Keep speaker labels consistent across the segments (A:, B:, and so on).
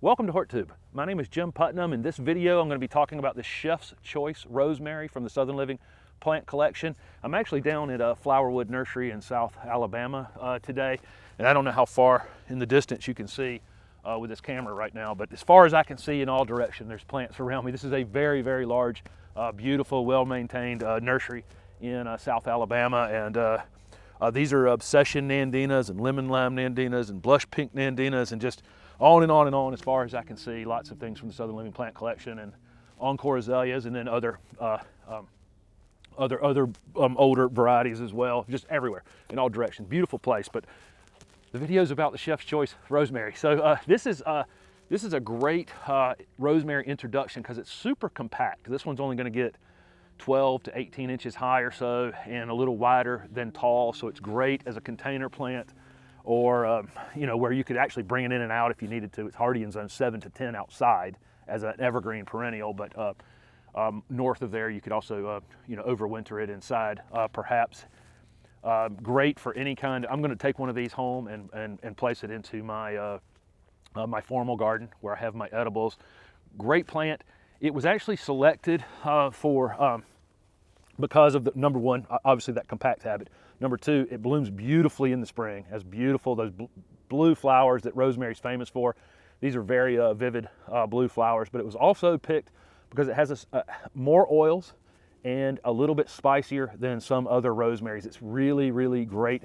A: Welcome to HortTube. My name is Jim Putnam. In this video, I'm going to be talking about the Chef's Choice Rosemary from the Southern Living Plant Collection. I'm actually down at Flowerwood Nursery in South Alabama today, and I don't know how far in the distance you can see with this camera right now, but as far as I can see in all directions, there's plants around me. This is a very, very large, beautiful, well-maintained nursery in South Alabama, and these are Obsession Nandinas and Lemon Lime Nandinas and Blush Pink Nandinas and just on and on and on as far as I can see. Lots of things from the Southern Living Plant Collection and Encore Azaleas, and then other older varieties as well, just everywhere in all directions. Beautiful place. But the video is about the Chef's Choice Rosemary. So this is a great rosemary introduction because it's super compact. This one's only going to get 12 to 18 inches high or so and a little wider than tall, so it's great as a container plant, or you know, where you could actually bring it in and out if you needed to. It's hardy in zone 7 to 10 outside as an evergreen perennial, but north of there you could also you know, overwinter it inside perhaps. Great for any kind. I'm going to take one of these home and place it into my my formal garden where I have my edibles. Great plant. It was actually selected because of the, number one, obviously that compact habit. Number two, it blooms beautifully in the spring, has beautiful, those blue flowers that rosemary's famous for. These are very vivid blue flowers, but it was also picked because it has more oils and a little bit spicier than some other rosemaries. It's really, really great.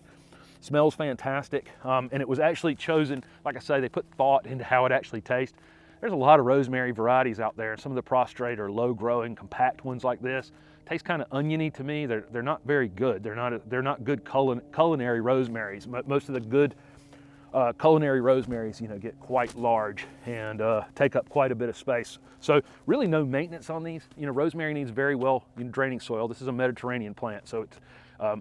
A: Smells fantastic. And it was actually chosen, like I say, they put thought into how it actually tastes. There's a lot of rosemary varieties out there, and some of the prostrate or low growing compact ones like this taste kind of oniony to me. They're not very good. They're not good culinary rosemaries. Most of the good culinary rosemaries, you know, get quite large and take up quite a bit of space. So really no maintenance on these. You know, rosemary needs very well draining soil. This is a Mediterranean plant, so it's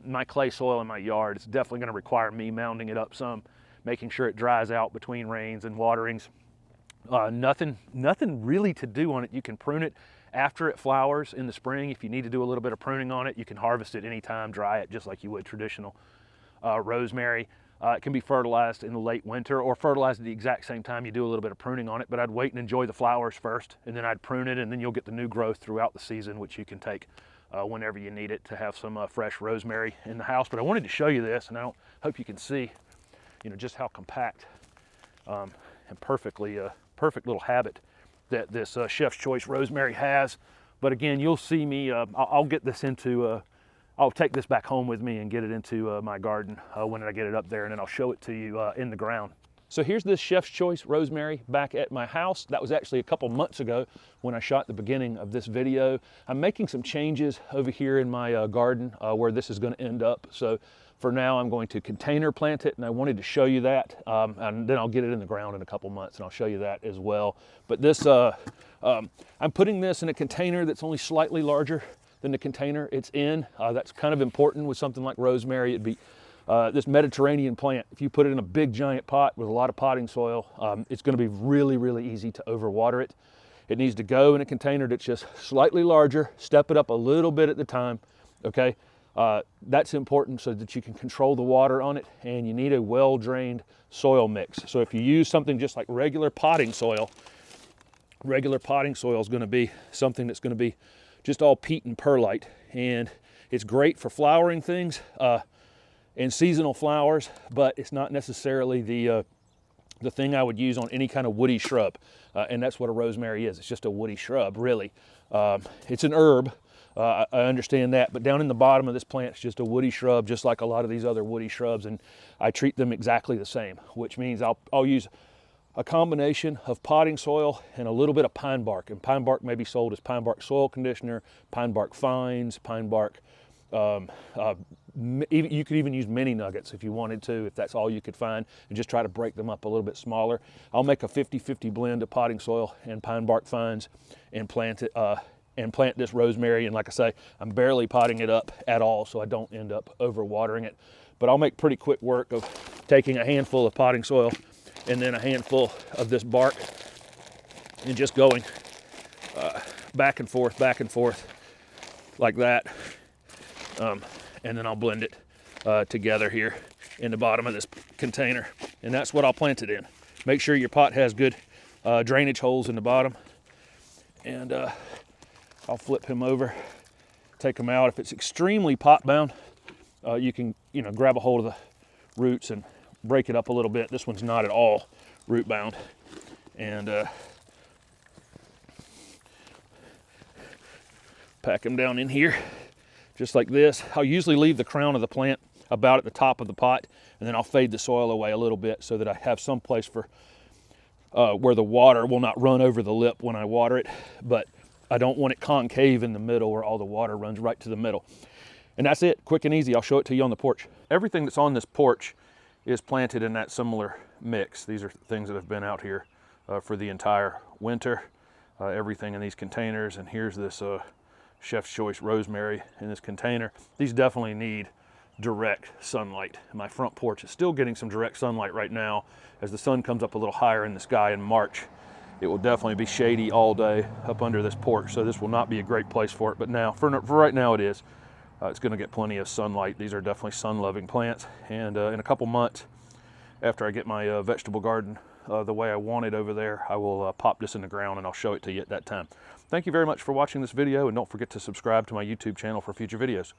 A: my clay soil in my yard. It's definitely going to require me mounding it up some, making sure it dries out between rains and waterings. Nothing really to do on it. You can prune it after it flowers in the spring. If you need to do a little bit of pruning on it, you can harvest it anytime, dry it just like you would traditional rosemary. It can be fertilized in the late winter or fertilized at the exact same time you do a little bit of pruning on it, but I'd wait and enjoy the flowers first, and then I'd prune it, and then you'll get the new growth throughout the season, which you can take whenever you need it to have some fresh rosemary in the house. But I wanted to show you this, and I hope you can see, you know, just how compact and perfect little habit that this Chef's Choice Rosemary has. But again, you'll see me, I'll get this into, I'll take this back home with me and get it into my garden when I get it up there, and then I'll show it to you in the ground. So here's this Chef's Choice Rosemary back at my house. That was actually a couple months ago when I shot the beginning of this video. I'm making some changes over here in my garden where this is going to end up. So for now, I'm going to container plant it, and I wanted to show you that, and then I'll get it in the ground in a couple months, and I'll show you that as well. But this, I'm putting this in a container that's only slightly larger than the container it's in. That's kind of important with something like rosemary. It'd be this Mediterranean plant. If you put it in a big giant pot with a lot of potting soil, it's going to be really, really easy to overwater it. It needs to go in a container that's just slightly larger. Step it up a little bit at the time, okay? That's important so that you can control the water on it, and you need a well-drained soil mix. So if you use something just like regular potting soil is going to be something that's going to be just all peat and perlite, and it's great for flowering things and seasonal flowers, but it's not necessarily the thing I would use on any kind of woody shrub, and that's what a rosemary is. It's just a woody shrub, really. It's an herb. I understand that, but down in the bottom of this plant, it's just a woody shrub, just like a lot of these other woody shrubs, and I treat them exactly the same, which means I'll use a combination of potting soil and a little bit of pine bark, and pine bark may be sold as pine bark soil conditioner, pine bark fines, pine bark, you could even use mini nuggets if you wanted to, if that's all you could find, and just try to break them up a little bit smaller. I'll make a 50-50 blend of potting soil and pine bark fines and plant it, and plant this rosemary. And like I say, I'm barely potting it up at all, so I don't end up overwatering it. But I'll make pretty quick work of taking a handful of potting soil and then a handful of this bark and just going back and forth like that. And then I'll blend it together here in the bottom of this container. And that's what I'll plant it in. Make sure your pot has good drainage holes in the bottom. And I'll flip him over, take him out. If it's extremely pot bound, you can, grab a hold of the roots and break it up a little bit. This one's not at all root bound. And pack them down in here just like this. I'll usually leave the crown of the plant about at the top of the pot, and then I'll fade the soil away a little bit so that I have some place for where the water will not run over the lip when I water it, but I don't want it concave in the middle where all the water runs right to the middle. And that's it, quick and easy. I'll show it to you on the porch. Everything that's on this porch is planted in that similar mix. These are things that have been out here for the entire winter. Everything in these containers, and here's this Chef's Choice rosemary in this container. These definitely need direct sunlight. My front porch is still getting some direct sunlight right now. As the sun comes up a little higher in the sky in March, it will definitely be shady all day up under this porch, so this will not be a great place for it, but now, for right now it is. It's going to get plenty of sunlight. These are definitely sun-loving plants, and in a couple months, after I get my vegetable garden the way I want it over there, I will pop this in the ground and I'll show it to you at that time. Thank you very much for watching this video, and don't forget to subscribe to my YouTube channel for future videos.